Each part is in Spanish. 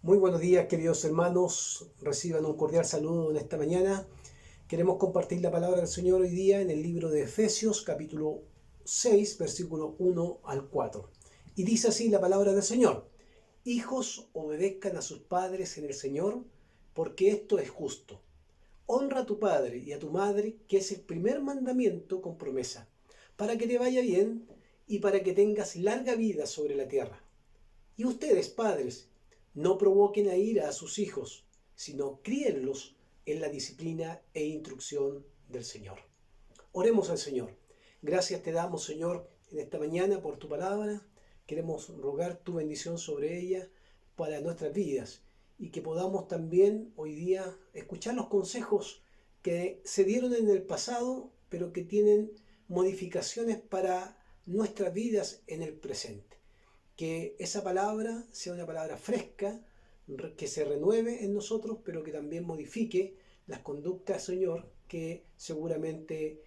Muy buenos días, queridos hermanos. Reciban un cordial saludo en esta mañana. Queremos compartir la palabra del Señor hoy día en el libro de Efesios, capítulo 6, versículo 1 al 4. Y dice así la palabra del Señor: Hijos, obedezcan a sus padres en el Señor, porque esto es justo. Honra a tu padre y a tu madre, que es el primer mandamiento con promesa, para que te vaya bien y para que tengas larga vida sobre la tierra. Y ustedes, padres, no provoquen a ira a sus hijos, sino críenlos en la disciplina e instrucción del Señor. Oremos al Señor. Gracias te damos, Señor, en esta mañana por tu palabra. Queremos rogar tu bendición sobre ella para nuestras vidas y que podamos también hoy día escuchar los consejos que se dieron en el pasado, pero que tienen modificaciones para nuestras vidas en el presente. Que esa palabra sea una palabra fresca, que se renueve en nosotros, pero que también modifique las conductas, Señor, que seguramente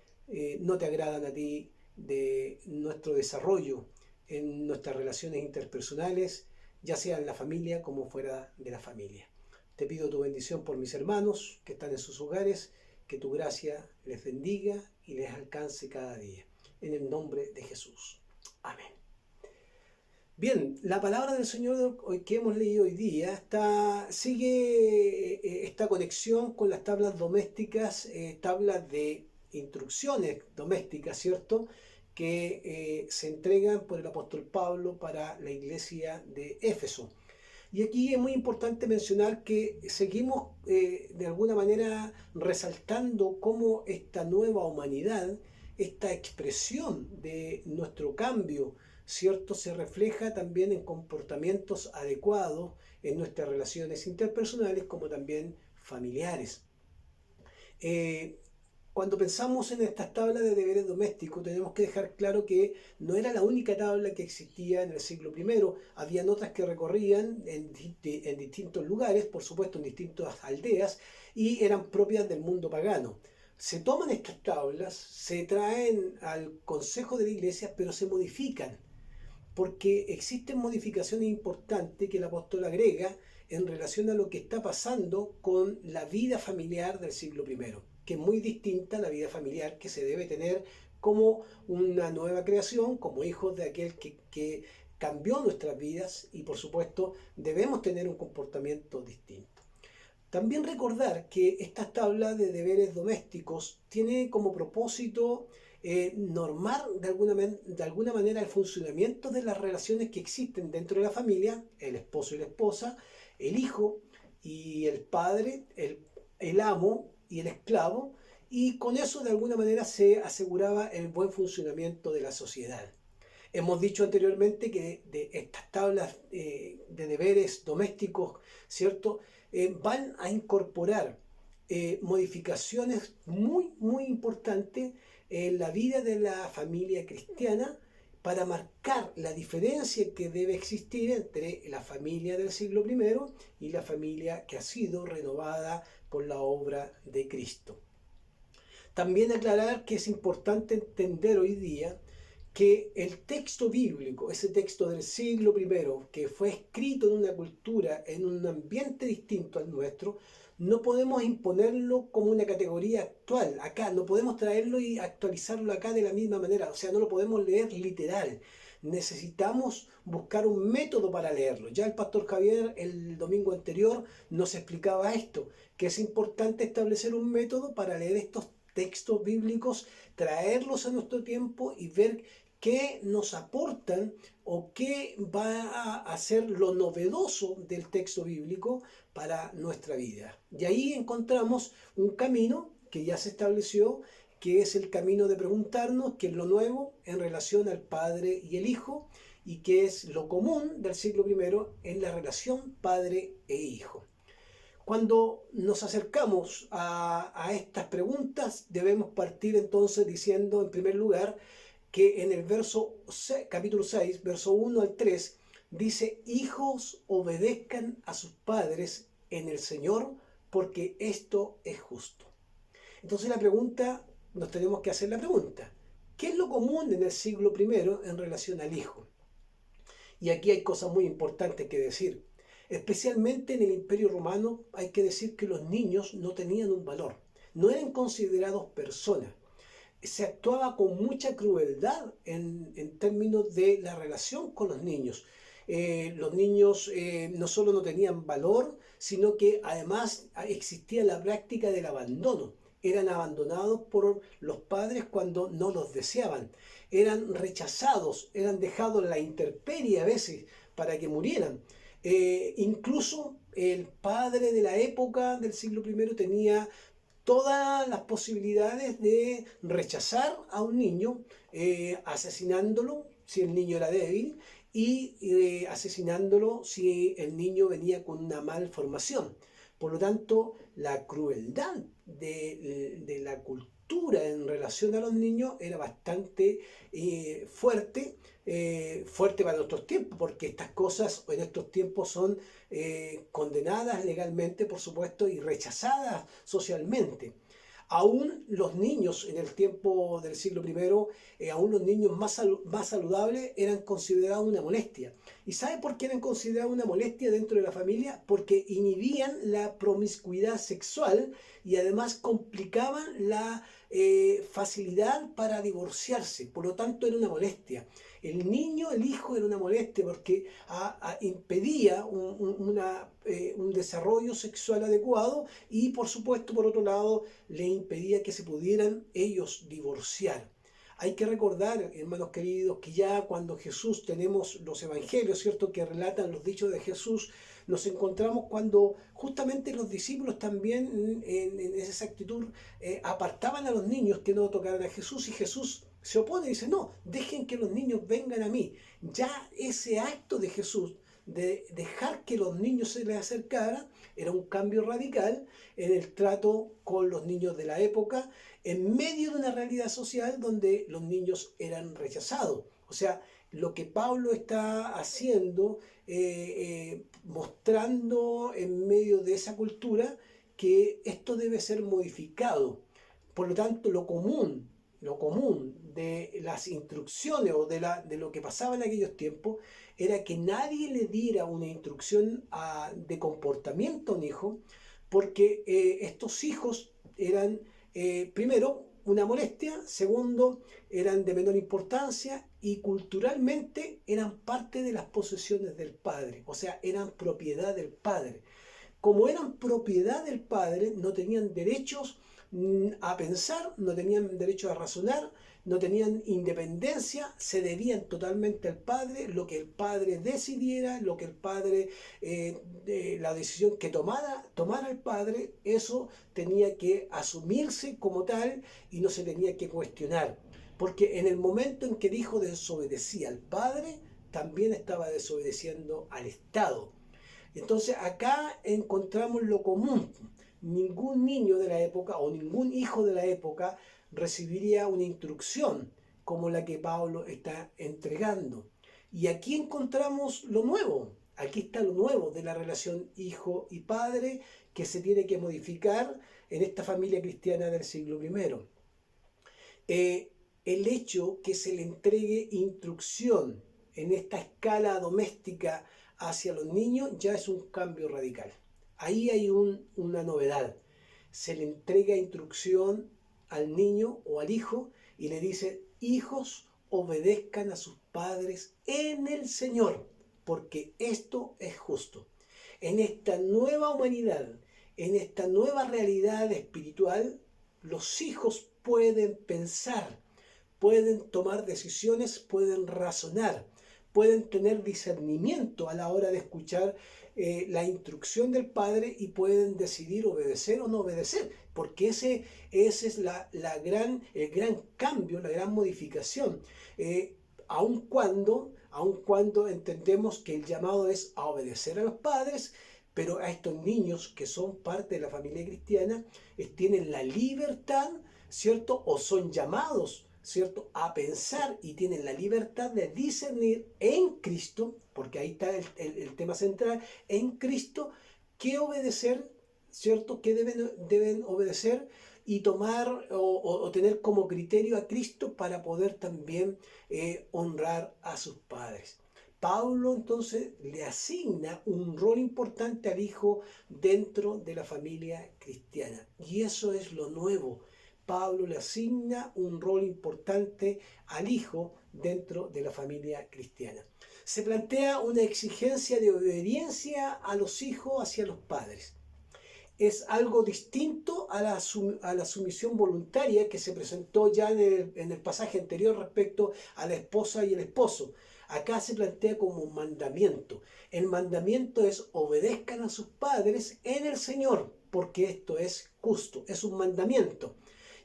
no te agradan a ti de nuestro desarrollo en nuestras relaciones interpersonales, ya sea en la familia como fuera de la familia. Te pido tu bendición por mis hermanos que están en sus hogares, que tu gracia les bendiga y les alcance cada día. En el nombre de Jesús. Amén. Bien, la palabra del Señor que hemos leído hoy día sigue esta conexión con las tablas domésticas, tablas de instrucciones domésticas, ¿cierto? Que se entregan por el apóstol Pablo para la iglesia de Éfeso. Y aquí es muy importante mencionar que seguimos de alguna manera resaltando cómo esta nueva humanidad, esta expresión de nuestro cambio, ¿cierto?, se refleja también en comportamientos adecuados en nuestras relaciones interpersonales como también familiares. Eh, Cuando pensamos en estas tablas de deberes domésticos, tenemos que dejar claro que no era la única tabla que existía en el siglo I. Habían otras que recorrían en distintos lugares, por supuesto en distintas aldeas, y eran propias del mundo pagano. Se toman estas tablas, se traen al consejo de la iglesia, pero se modifican porque existen modificaciones importantes que el apóstol agrega en relación a lo que está pasando con la vida familiar del siglo I, que es muy distinta a la vida familiar que se debe tener como una nueva creación, como hijos de aquel que cambió nuestras vidas, y por supuesto debemos tener un comportamiento distinto. También recordar que estas tablas de deberes domésticos tiene como propósito normar de alguna manera el funcionamiento de las relaciones que existen dentro de la familia, el esposo y la esposa, el hijo y el padre, el amo y el esclavo, y con eso de alguna manera se aseguraba el buen funcionamiento de la sociedad. Hemos dicho anteriormente que de estas tablas de deberes domésticos, ¿cierto?, van a incorporar modificaciones muy importantes en la vida de la familia cristiana para marcar la diferencia que debe existir entre la familia del siglo I y la familia que ha sido renovada por la obra de Cristo. También aclarar que es importante entender hoy día que el texto bíblico, ese texto del siglo I, que fue escrito en una cultura, en un ambiente distinto al nuestro, no podemos imponerlo como una categoría actual. Acá no podemos traerlo y actualizarlo acá de la misma manera, o sea, no lo podemos leer literal. Necesitamos buscar un método para leerlo. Ya el pastor Javier el domingo anterior nos explicaba esto, que es importante establecer un método para leer estos textos bíblicos, traerlos a nuestro tiempo y ver qué nos aportan o qué va a ser lo novedoso del texto bíblico para nuestra vida. Y ahí encontramos un camino que ya se estableció, que es el camino de preguntarnos qué es lo nuevo en relación al Padre y el Hijo, y qué es lo común del siglo I en la relación Padre e Hijo. Cuando nos acercamos a estas preguntas, debemos partir entonces diciendo, en primer lugar, que en el capítulo 6, verso 1 al 3, dice: hijos, obedezcan a sus padres en el Señor, porque esto es justo. Entonces nos tenemos que hacer la pregunta: ¿qué es lo común en el siglo I en relación al hijo? Y aquí hay cosas muy importantes que decir. Especialmente en el Imperio Romano hay que decir que los niños no tenían un valor, no eran considerados personas. Se actuaba con mucha crueldad en términos de la relación con los niños. Los niños no solo no tenían valor, sino que además existía la práctica del abandono. Eran abandonados por los padres cuando no los deseaban. Eran rechazados, eran dejados en la intemperie a veces para que murieran. Incluso el padre de la época del siglo I tenía todas las posibilidades de rechazar a un niño, asesinándolo si el niño era débil y asesinándolo si el niño venía con una malformación. Por lo tanto, la crueldad de la cultura en relación a los niños era bastante fuerte para nuestros tiempos, porque estas cosas en estos tiempos son condenadas legalmente, por supuesto, y rechazadas socialmente. Aún los niños en el tiempo del siglo I, aún los niños más saludables eran considerados una molestia. ¿Y sabe por qué eran considerados una molestia dentro de la familia? Porque inhibían la promiscuidad sexual y además complicaban la facilidad para divorciarse. Por lo tanto, era una molestia. El niño, el hijo, era una molestia porque impedía un desarrollo sexual adecuado y, por supuesto, por otro lado, le impedía que se pudieran ellos divorciar. Hay que recordar, hermanos queridos, que ya cuando Jesús tenemos los evangelios, ¿cierto?, que relatan los dichos de Jesús, nos encontramos cuando justamente los discípulos también en esa actitud apartaban a los niños que no tocaran a Jesús, y Jesús se opone y dice, no, dejen que los niños vengan a mí. Ya ese acto de Jesús de dejar que los niños se les acercaran era un cambio radical en el trato con los niños de la época, en medio de una realidad social donde los niños eran rechazados. O sea, lo que Pablo está haciendo, mostrando en medio de esa cultura que esto debe ser modificado. Por lo tanto, lo común de las instrucciones o de lo que pasaba en aquellos tiempos era que nadie le diera una instrucción de comportamiento a un hijo, porque estos hijos eran, primero, una molestia, segundo, eran de menor importancia y culturalmente eran parte de las posesiones del padre, o sea, eran propiedad del padre. Como eran propiedad del padre, no tenían derechos a pensar, no tenían derecho a razonar, no tenían independencia, se debían totalmente al padre, lo que el padre decidiera, lo que el padre, la decisión que tomara el padre, eso tenía que asumirse como tal y no se tenía que cuestionar. Porque en el momento en que el hijo desobedecía al padre, también estaba desobedeciendo al Estado. Entonces acá encontramos lo común. Ningún niño de la época o ningún hijo de la época recibiría una instrucción como la que Pablo está entregando. Y aquí encontramos lo nuevo. Aquí está lo nuevo de la relación hijo y padre que se tiene que modificar en esta familia cristiana del siglo I. El hecho que se le entregue instrucción en esta escala doméstica hacia los niños ya es un cambio radical. Ahí hay una novedad. Se le entrega instrucción al niño o al hijo y le dice, hijos, obedezcan a sus padres en el Señor, porque esto es justo. En esta nueva humanidad, en esta nueva realidad espiritual, los hijos pueden pensar, pueden tomar decisiones, pueden razonar, pueden tener discernimiento a la hora de escuchar la instrucción del Padre y pueden decidir obedecer o no obedecer, porque ese es el gran cambio, la gran modificación. Aun cuando entendemos que el llamado es a obedecer a los padres, pero a estos niños que son parte de la familia cristiana, tienen la libertad, ¿cierto? O son llamados, ¿cierto?, a pensar y tienen la libertad de discernir en Cristo, porque ahí está el tema central, en Cristo, qué obedecer, ¿cierto?, qué deben obedecer y tomar o tener como criterio a Cristo para poder también honrar a sus padres. Pablo entonces le asigna un rol importante al hijo dentro de la familia cristiana. Y eso es lo nuevo. Pablo le asigna un rol importante al hijo dentro de la familia cristiana. Se plantea una exigencia de obediencia a los hijos hacia los padres. Es algo distinto a la sumisión voluntaria que se presentó ya en el pasaje anterior respecto a la esposa y el esposo. Acá se plantea como un mandamiento. El mandamiento es obedezcan a sus padres en el Señor, porque esto es justo, es un mandamiento.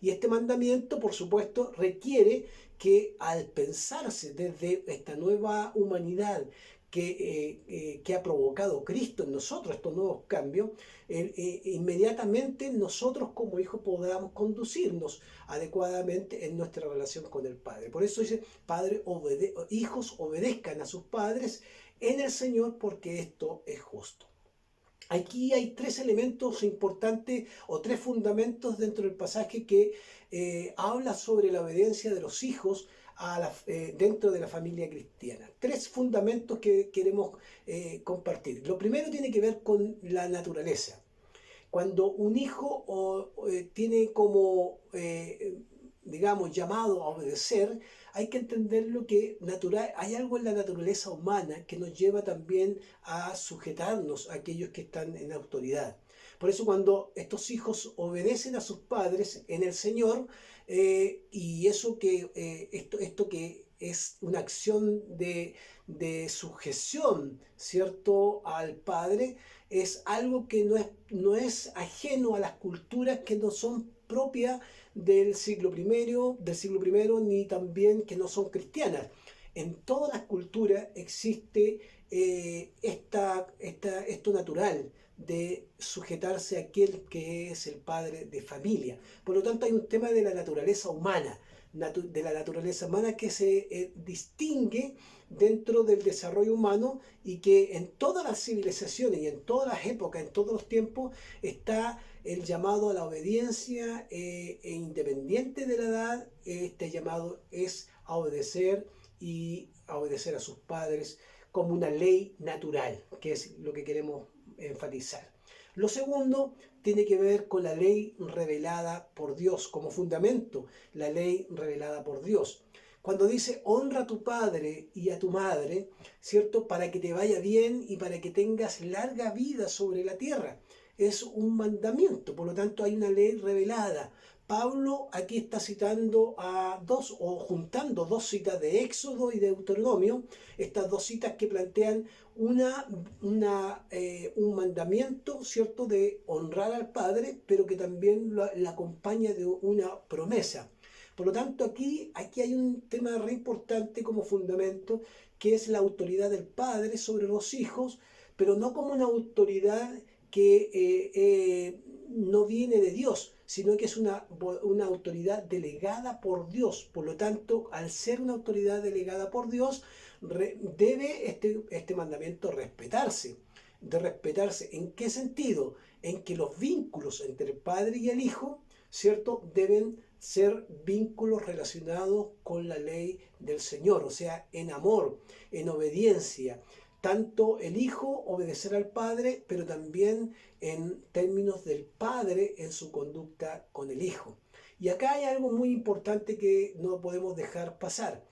Y este mandamiento, por supuesto, requiere que al pensarse desde esta nueva humanidad que ha provocado Cristo en nosotros, estos nuevos cambios, inmediatamente nosotros como hijos podamos conducirnos adecuadamente en nuestra relación con el Padre. Por eso dice, hijos obedezcan a sus padres en el Señor porque esto es justo. Aquí hay tres elementos importantes o tres fundamentos dentro del pasaje que habla sobre la obediencia de los hijos dentro de la familia cristiana. Tres fundamentos que queremos compartir. Lo primero tiene que ver con la naturaleza. Cuando un hijo tiene como, digamos, llamado a obedecer, hay que entenderlo que hay algo en la naturaleza humana que nos lleva también a sujetarnos a aquellos que están en autoridad. Por eso cuando estos hijos obedecen a sus padres en el Señor, y esto que es una acción de sujeción, ¿cierto?, al Padre, es algo que no es ajeno a las culturas que no son propias del siglo I, ni también que no son cristianas. En todas las culturas existe esto natural de sujetarse a aquel que es el padre de familia. Por lo tanto, hay un tema de la naturaleza humana, que se distingue dentro del desarrollo humano y que en todas las civilizaciones y en todas las épocas, en todos los tiempos, está el llamado a la obediencia independiente de la edad. Este llamado es a obedecer y a obedecer a sus padres como una ley natural, que es lo que queremos enfatizar. Lo segundo tiene que ver con la ley revelada por Dios, como fundamento, la ley revelada por Dios. Cuando dice honra a tu padre y a tu madre, ¿cierto? Para que te vaya bien y para que tengas larga vida sobre la tierra. Es un mandamiento, por lo tanto hay una ley revelada. Pablo aquí está citando juntando dos citas de Éxodo y de Deuteronomio, estas dos citas que plantean un mandamiento, ¿cierto?, de honrar al Padre, pero que también la acompaña de una promesa. Por lo tanto, aquí hay un tema re importante como fundamento, que es la autoridad del Padre sobre los hijos, pero no como una autoridad que no viene de Dios, sino que es una autoridad delegada por Dios. Por lo tanto, al ser una autoridad delegada por Dios, debe este mandamiento respetarse. De respetarse, ¿en qué sentido? En que los vínculos entre el Padre y el Hijo, ¿cierto?, deben ser vínculos relacionados con la ley del Señor, o sea, en amor, en obediencia. Tanto el Hijo obedecer al Padre, pero también en términos del Padre en su conducta con el Hijo. Y acá hay algo muy importante que no podemos dejar pasar,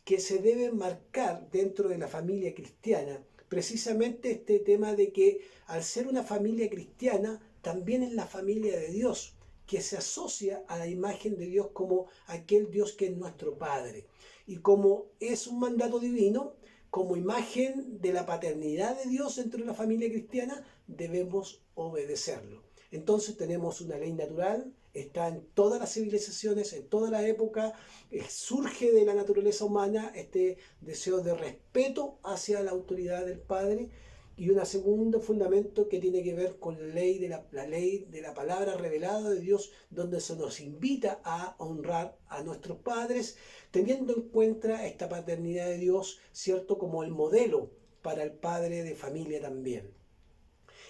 que se debe marcar dentro de la familia cristiana, precisamente este tema de que al ser una familia cristiana, también es la familia de Dios, que se asocia a la imagen de Dios como aquel Dios que es nuestro Padre. Y como es un mandato divino, como imagen de la paternidad de Dios dentro de la familia cristiana, debemos obedecerlo. Entonces tenemos una ley natural, está en todas las civilizaciones, en toda la época, surge de la naturaleza humana este deseo de respeto hacia la autoridad del Padre, y un segundo fundamento que tiene que ver con la ley de la palabra revelada de Dios, donde se nos invita a honrar a nuestros padres, teniendo en cuenta esta paternidad de Dios, ¿cierto?, como el modelo para el padre de familia también.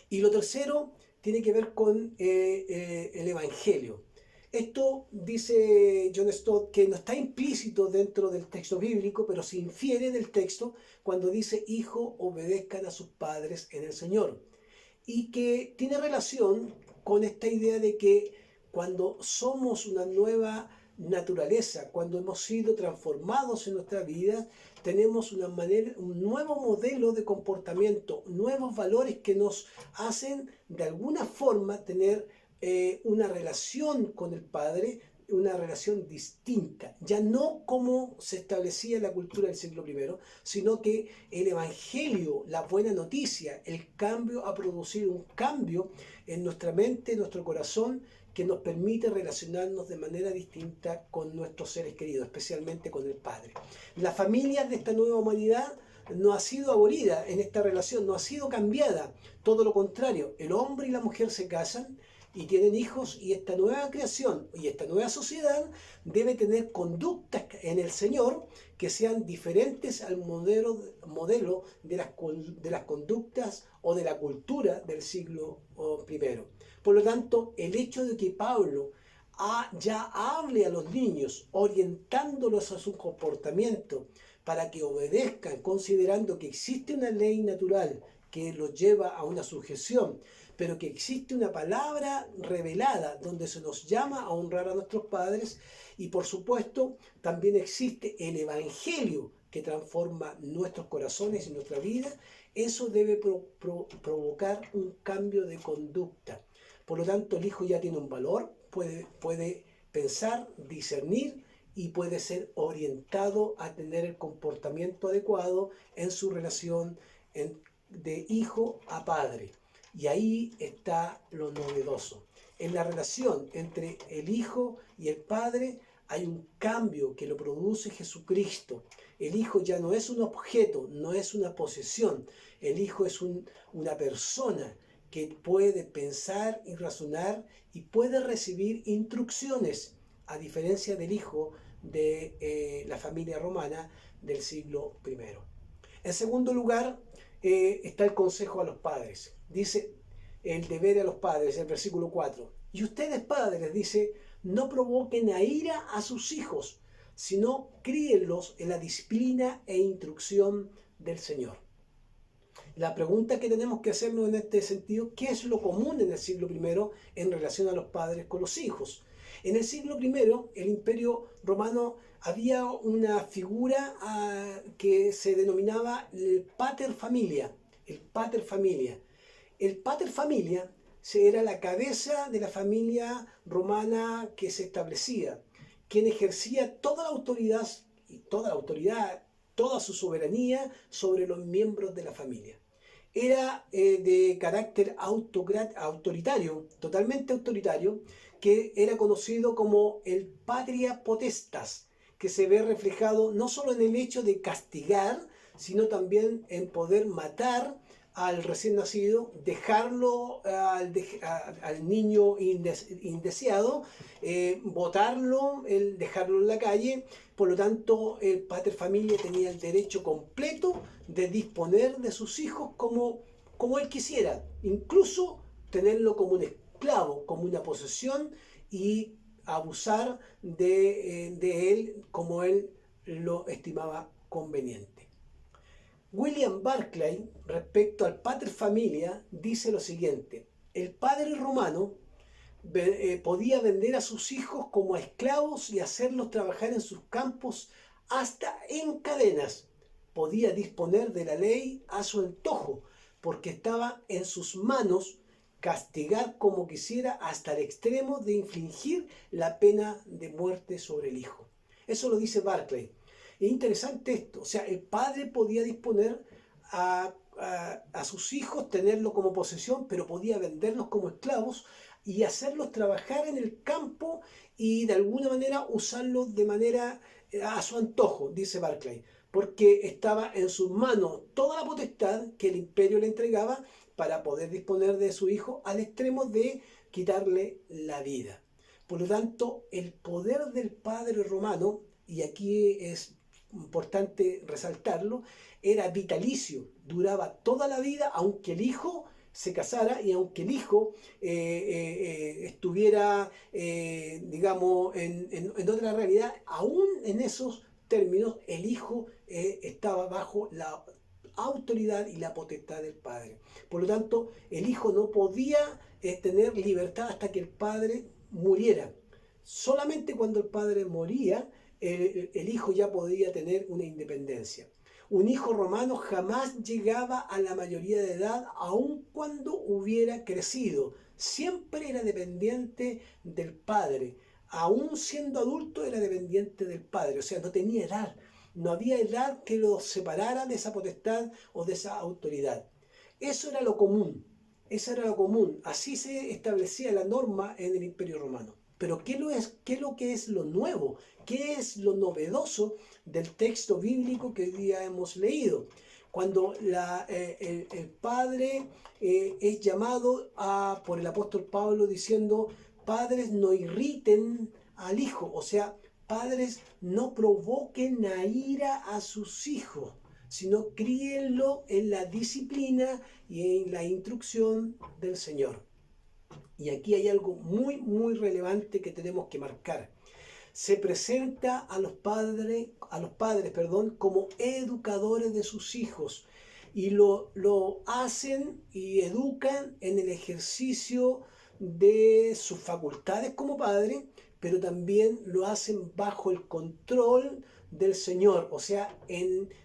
Y lo tercero tiene que ver con el Evangelio. Esto dice John Stott que no está implícito dentro del texto bíblico, pero se infiere del texto cuando dice: hijo, obedezcan a sus padres en el Señor. Y que tiene relación con esta idea de que cuando somos una nueva naturaleza, cuando hemos sido transformados en nuestra vida, tenemos un nuevo modelo de comportamiento, nuevos valores que nos hacen de alguna forma tener una relación con el Padre, una relación distinta, ya no como se establecía en la cultura del siglo I, sino que el Evangelio, la buena noticia, el cambio ha producido un cambio en nuestra mente, en nuestro corazón, que nos permite relacionarnos de manera distinta con nuestros seres queridos, especialmente con el Padre. La familia de esta nueva humanidad no ha sido abolida en esta relación, no ha sido cambiada, todo lo contrario, el hombre y la mujer se casan y tienen hijos, y esta nueva creación y esta nueva sociedad debe tener conductas en el Señor que sean diferentes al modelo de las conductas o de la cultura del siglo I. Por lo tanto, el hecho de que Pablo ya hable a los niños, orientándolos a su comportamiento para que obedezcan, considerando que existe una ley natural que los lleva a una sujeción, pero que existe una palabra revelada donde se nos llama a honrar a nuestros padres, y por supuesto también existe el Evangelio que transforma nuestros corazones y nuestra vida. Eso debe provocar un cambio de conducta. Por lo tanto, el hijo ya tiene un valor, puede pensar, discernir, y puede ser orientado a tener el comportamiento adecuado en su relación de hijo a padre. Y ahí está lo novedoso. En la relación entre el hijo y el padre hay un cambio que lo produce Jesucristo. El hijo ya no es un objeto, no es una posesión. El hijo es una persona que puede pensar y razonar y puede recibir instrucciones, a diferencia del hijo de la familia romana del siglo I. En segundo lugar, está el consejo a los padres. Dice el deber a los padres, el versículo 4. Y ustedes, padres, dice, no provoquen a ira a sus hijos, sino críenlos en la disciplina e instrucción del Señor. La pregunta que tenemos que hacernos en este sentido: ¿qué es lo común en el siglo I en relación a los padres con los hijos? En el siglo I, el Imperio Romano, había una figura que se denominaba el pater familia. El pater familia. El pater familia era la cabeza de la familia romana que se establecía, quien ejercía toda la autoridad, toda su soberanía sobre los miembros de la familia. Era de carácter autoritario, totalmente autoritario, que era conocido como el patria potestas, que se ve reflejado no solo en el hecho de castigar, sino también en poder matar al recién nacido, dejarlo al niño indeseado, botarlo, dejarlo en la calle. Por lo tanto, el pater familia tenía el derecho completo de disponer de sus hijos como él quisiera, incluso tenerlo como un esclavo, como una posesión, y abusar de él como él lo estimaba conveniente. William Barclay, respecto al pater familia, dice lo siguiente: el padre romano podía vender a sus hijos como a esclavos y hacerlos trabajar en sus campos hasta en cadenas. Podía disponer de la ley a su antojo, porque estaba en sus manos castigar como quisiera, hasta el extremo de infligir la pena de muerte sobre el hijo. Eso lo dice Barclay. Es interesante esto, o sea, el padre podía disponer a sus hijos, tenerlos como posesión, pero podía venderlos como esclavos y hacerlos trabajar en el campo, y de alguna manera usarlos de manera a su antojo, dice Barclay, porque estaba en sus manos toda la potestad que el imperio le entregaba para poder disponer de su hijo al extremo de quitarle la vida. Por lo tanto, el poder del padre romano, y aquí es importante resaltarlo, era vitalicio, duraba toda la vida, aunque el hijo se casara y aunque el hijo estuviera, digamos, en otra realidad, aún en esos términos el hijo estaba bajo la autoridad y la potestad del padre. Por lo tanto, el hijo no podía tener libertad hasta que el padre muriera. Solamente cuando el padre moría, el hijo ya podía tener una independencia. Un hijo romano jamás llegaba a la mayoría de edad, aun cuando hubiera crecido. Siempre era dependiente del padre. Aún siendo adulto era dependiente del padre. O sea, no tenía edad. No había edad que lo separara de esa potestad o de esa autoridad. Eso era lo común. Eso era lo común. Así se establecía la norma en el Imperio Romano. Pero ¿qué es lo que es lo nuevo? ¿Qué es lo novedoso del texto bíblico que hoy día hemos leído? Cuando el padre es llamado por el apóstol Pablo diciendo, padres no irriten al hijo, o sea, padres no provoquen a ira a sus hijos, sino críenlo en la disciplina y en la instrucción del Señor. Y aquí hay algo muy, muy relevante que tenemos que marcar. Se presenta a los padres, como educadores de sus hijos y lo hacen y educan en el ejercicio de sus facultades como padre, pero también lo hacen bajo el control del Señor, o sea,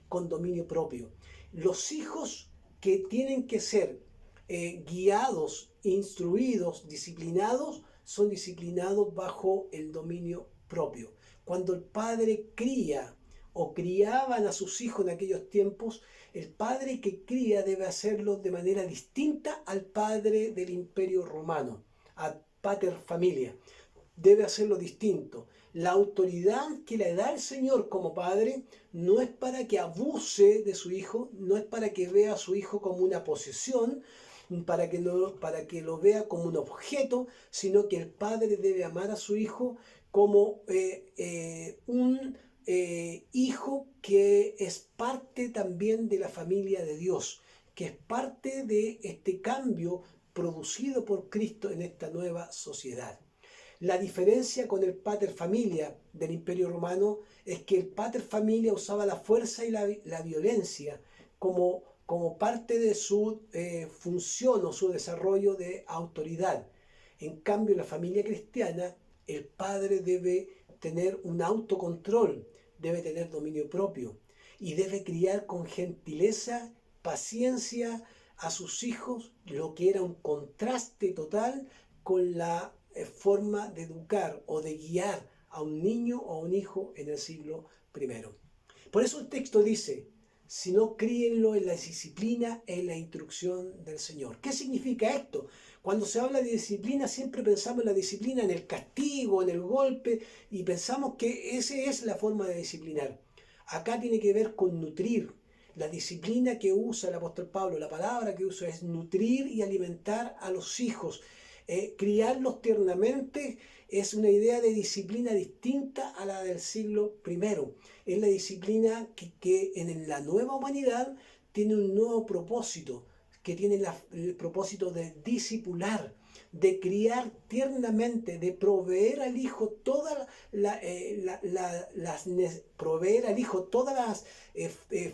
con dominio propio. Los hijos que tienen que ser guiados, instruidos, disciplinados, son disciplinados bajo el dominio propio. Cuando el padre cría o criaban a sus hijos en aquellos tiempos, el padre que cría debe hacerlo de manera distinta al padre del Imperio Romano, a pater familia. Debe hacerlo distinto. La autoridad que le da el Señor como padre no es para que abuse de su hijo, no es para que vea a su hijo como una posesión, para que lo vea como un objeto, sino que el padre debe amar a su hijo como un hijo que es parte también de la familia de Dios, que es parte de este cambio producido por Cristo en esta nueva sociedad. La diferencia con el pater familia del Imperio Romano es que el pater familia usaba la fuerza y la violencia como parte de su función o su desarrollo de autoridad. En cambio, en la familia cristiana, el padre debe tener un autocontrol, debe tener dominio propio y debe criar con gentileza, paciencia a sus hijos, lo que era un contraste total con la forma de educar o de guiar a un niño o a un hijo en el siglo I. Por eso el texto dice, si no, críenlo en la disciplina, en la instrucción del Señor. ¿Qué significa esto? Cuando se habla de disciplina siempre pensamos en la disciplina, en el castigo, en el golpe, y pensamos que esa es la forma de disciplinar. Acá tiene que ver con nutrir. La disciplina que usa el apóstol Pablo, la palabra que usa es nutrir y alimentar a los hijos. Criarlos tiernamente es una idea de disciplina distinta a la del siglo I. Es la disciplina que en la nueva humanidad tiene un nuevo propósito, que tiene el propósito de discipular, de criar tiernamente, de proveer al hijo todas las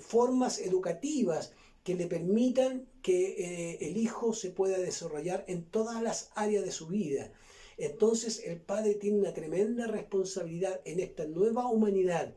formas educativas que le permitan que el hijo se pueda desarrollar en todas las áreas de su vida. Entonces el padre tiene una tremenda responsabilidad en esta nueva humanidad.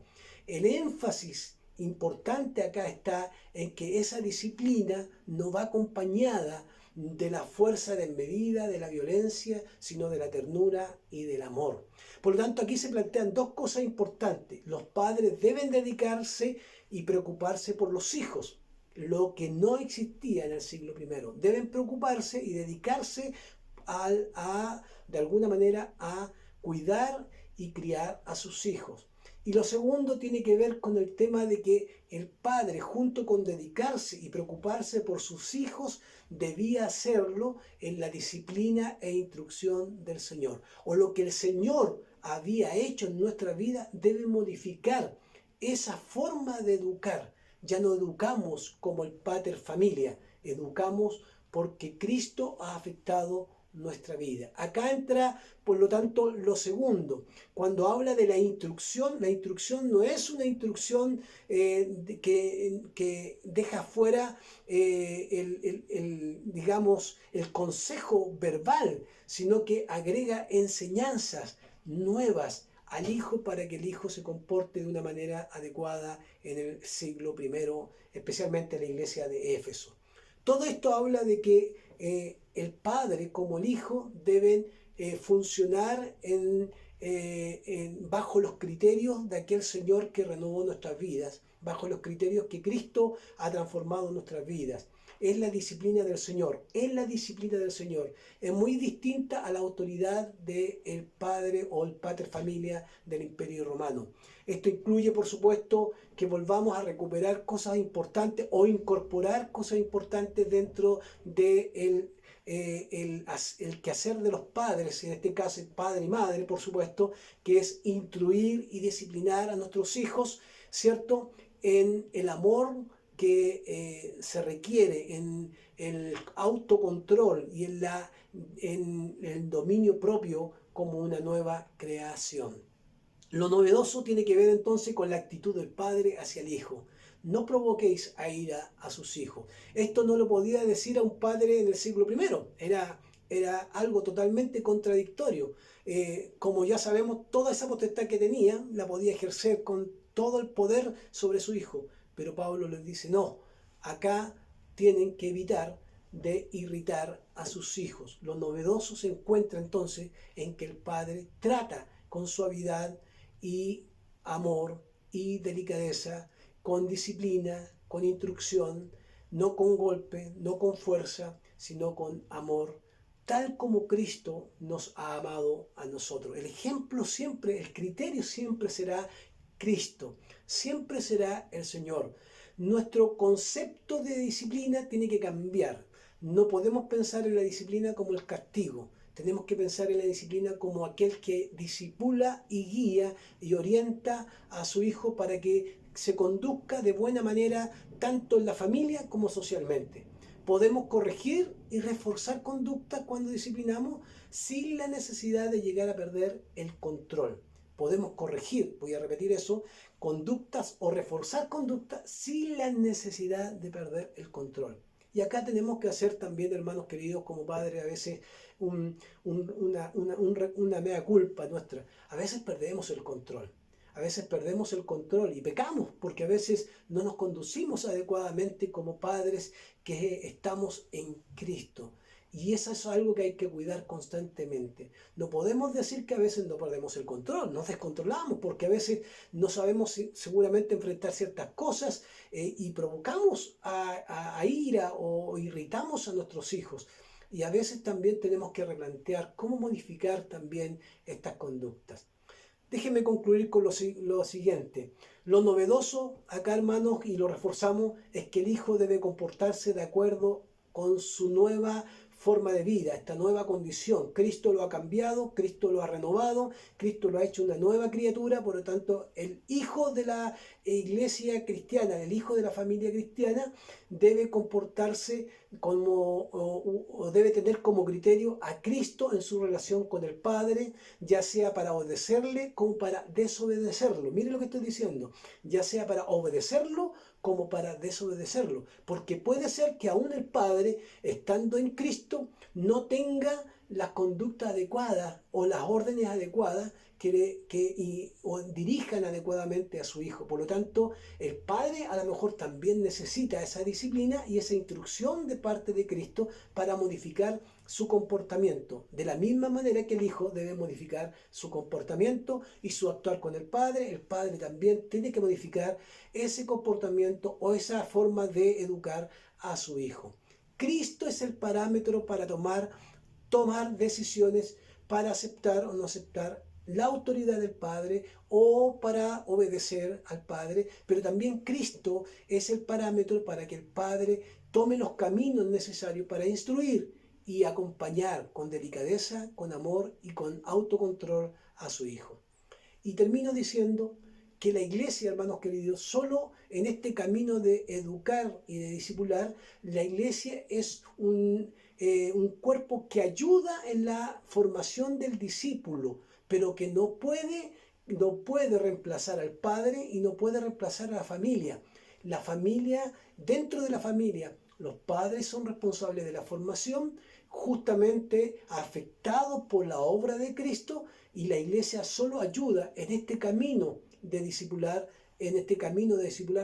El énfasis importante acá está en que esa disciplina no va acompañada de la fuerza desmedida, de la violencia, sino de la ternura y del amor. Por lo tanto, aquí se plantean dos cosas importantes. Los padres deben dedicarse y preocuparse por los hijos, lo que no existía en el siglo I. Deben preocuparse y dedicarse de alguna manera a cuidar y criar a sus hijos. Y lo segundo tiene que ver con el tema de que el padre, junto con dedicarse y preocuparse por sus hijos, debía hacerlo en la disciplina e instrucción del Señor. O lo que el Señor había hecho en nuestra vida debe modificar esa forma de educar. Ya no educamos como el pater familia, educamos porque Cristo ha afectado nuestra vida. Acá entra, por lo tanto, lo segundo. Cuando habla de la instrucción no es una instrucción que deja fuera digamos, el consejo verbal, sino que agrega enseñanzas nuevas al hijo para que el hijo se comporte de una manera adecuada en el siglo primero, especialmente en la iglesia de Éfeso. Todo esto habla de que el padre como el hijo deben funcionar bajo los criterios de aquel Señor que renovó nuestras vidas, bajo los criterios que Cristo ha transformado nuestras vidas. Es la disciplina del Señor, es la disciplina del Señor. Es muy distinta a la autoridad del padre o el pater familia del Imperio Romano. Esto incluye, por supuesto, que volvamos a recuperar cosas importantes o incorporar cosas importantes dentro del el quehacer de los padres, en este caso padre y madre, por supuesto, que es instruir y disciplinar a nuestros hijos, ¿cierto?, en el amor que se requiere, en el autocontrol y en el dominio propio como una nueva creación. Lo novedoso tiene que ver entonces con la actitud del padre hacia el hijo. No provoquéis a ira a sus hijos. Esto no lo podía decir a un padre en el siglo primero. Era algo totalmente contradictorio. Como ya sabemos, toda esa potestad que tenía la podía ejercer con todo el poder sobre su hijo. Pero Pablo les dice, no, acá tienen que evitar de irritar a sus hijos. Lo novedoso se encuentra entonces en que el padre trata con suavidad y amor y delicadeza, con disciplina, con instrucción, no con golpe, no con fuerza, sino con amor, tal como Cristo nos ha amado a nosotros. El ejemplo siempre, el criterio siempre será Cristo, siempre será el Señor. Nuestro concepto de disciplina tiene que cambiar. No podemos pensar en la disciplina como el castigo. Tenemos que pensar en la disciplina como aquel que disipula y guía y orienta a su hijo para que se conduzca de buena manera tanto en la familia como socialmente. Podemos corregir y reforzar conductas cuando disciplinamos sin la necesidad de llegar a perder el control. Podemos corregir, voy a repetir eso, conductas o reforzar conductas sin la necesidad de perder el control. Y acá tenemos que hacer también, hermanos queridos, como padres, a veces una mea culpa nuestra. A veces perdemos el control. A veces perdemos el control y pecamos porque a veces no nos conducimos adecuadamente como padres que estamos en Cristo. Y eso es algo que hay que cuidar constantemente. No podemos decir que a veces no perdemos el control, nos descontrolamos porque a veces no sabemos seguramente enfrentar ciertas cosas y provocamos a ira o irritamos a nuestros hijos. Y a veces también tenemos que replantear cómo modificar también estas conductas. Déjenme concluir con lo siguiente. Lo novedoso acá, hermanos, y lo reforzamos, es que el hijo debe comportarse de acuerdo con su nueva forma de vida, esta nueva condición. Cristo lo ha cambiado, Cristo lo ha renovado, Cristo lo ha hecho una nueva criatura, por lo tanto, el hijo de la iglesia cristiana, el hijo de la familia cristiana, debe comportarse como, o debe tener como criterio a Cristo en su relación con el Padre, ya sea para obedecerle como para desobedecerlo. Miren lo que estoy diciendo, ya sea para obedecerlo como para desobedecerlo, porque puede ser que aún el Padre, estando en Cristo, no tenga las conductas adecuadas o las órdenes adecuadas o dirijan adecuadamente a su hijo. Por lo tanto, el padre a lo mejor también necesita esa disciplina y esa instrucción de parte de Cristo para modificar su comportamiento. De la misma manera que el hijo debe modificar su comportamiento y su actuar con el padre también tiene que modificar ese comportamiento o esa forma de educar a su hijo. Cristo es el parámetro para tomar decisiones, para aceptar o no aceptar la autoridad del Padre o para obedecer al Padre, pero también Cristo es el parámetro para que el Padre tome los caminos necesarios para instruir y acompañar con delicadeza, con amor y con autocontrol a su hijo. Y termino diciendo que la iglesia, hermanos queridos, solo en este camino de educar y de discipular, la iglesia es un cuerpo que ayuda en la formación del discípulo, pero que no puede reemplazar al padre y no puede reemplazar a la familia. La familia, dentro de la familia, los padres son responsables de la formación, justamente afectados por la obra de Cristo, y la iglesia solo ayuda en este camino de discipular,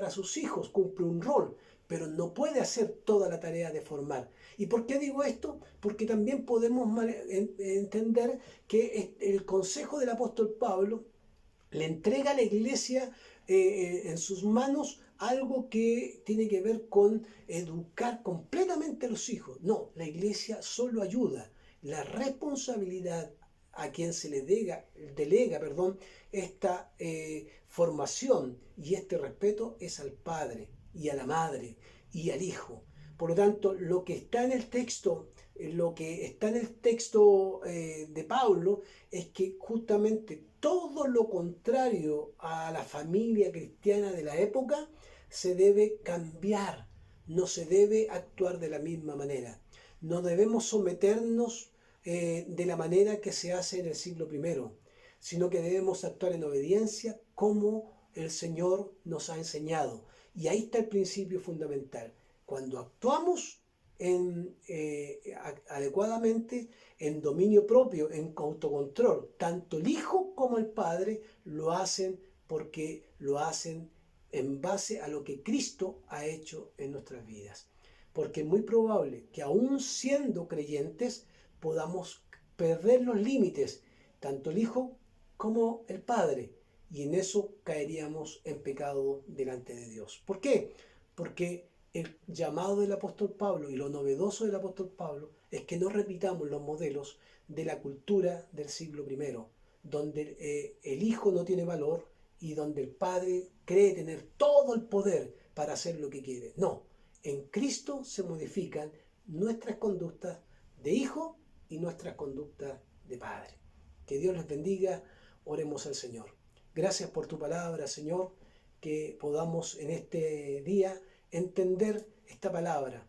a sus hijos, cumple un rol, pero no puede hacer toda la tarea de formar. ¿Y por qué digo esto? Porque también podemos entender que el consejo del apóstol Pablo le entrega a la iglesia en sus manos algo que tiene que ver con educar completamente a los hijos. No, la iglesia solo ayuda. La responsabilidad a quien se le delega esta formación y este respeto es al padre y a la madre y al hijo. Por lo tanto, lo que está en el texto de Pablo es que justamente todo lo contrario a la familia cristiana de la época se debe cambiar, no se debe actuar de la misma manera. No debemos someternos de la manera que se hace en el siglo I, sino que debemos actuar en obediencia como el Señor nos ha enseñado. Y ahí está el principio fundamental. Cuando actuamos adecuadamente, en dominio propio, en autocontrol, tanto el Hijo como el Padre lo hacen porque lo hacen en base a lo que Cristo ha hecho en nuestras vidas. Porque es muy probable que aún siendo creyentes podamos perder los límites, tanto el Hijo como el Padre, y en eso caeríamos en pecado delante de Dios. ¿Por qué? Porque el llamado del apóstol Pablo y lo novedoso del apóstol Pablo es que no repitamos los modelos de la cultura del siglo I, donde el hijo no tiene valor y donde el padre cree tener todo el poder para hacer lo que quiere. No, en Cristo se modifican nuestras conductas de hijo y nuestras conductas de padre. Que Dios les bendiga. Oremos al Señor. Gracias por tu palabra, Señor, que podamos en este día entender esta palabra,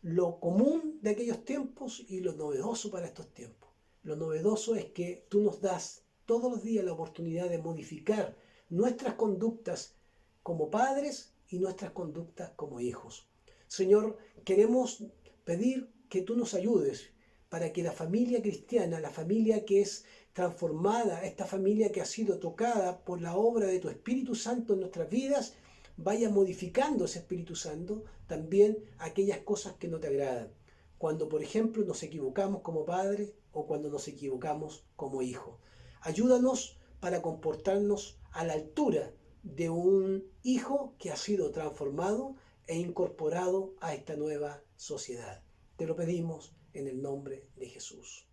lo común de aquellos tiempos y lo novedoso para estos tiempos. Lo novedoso es que tú nos das todos los días la oportunidad de modificar nuestras conductas como padres y nuestras conductas como hijos. Señor, queremos pedir que tú nos ayudes para que la familia cristiana, la familia que es transformada, esta familia que ha sido tocada por la obra de tu Espíritu Santo en nuestras vidas, vaya modificando ese Espíritu Santo también aquellas cosas que no te agradan. Cuando, por ejemplo, nos equivocamos como padre o cuando nos equivocamos como hijo. Ayúdanos para comportarnos a la altura de un hijo que ha sido transformado e incorporado a esta nueva sociedad. Te lo pedimos en el nombre de Jesús.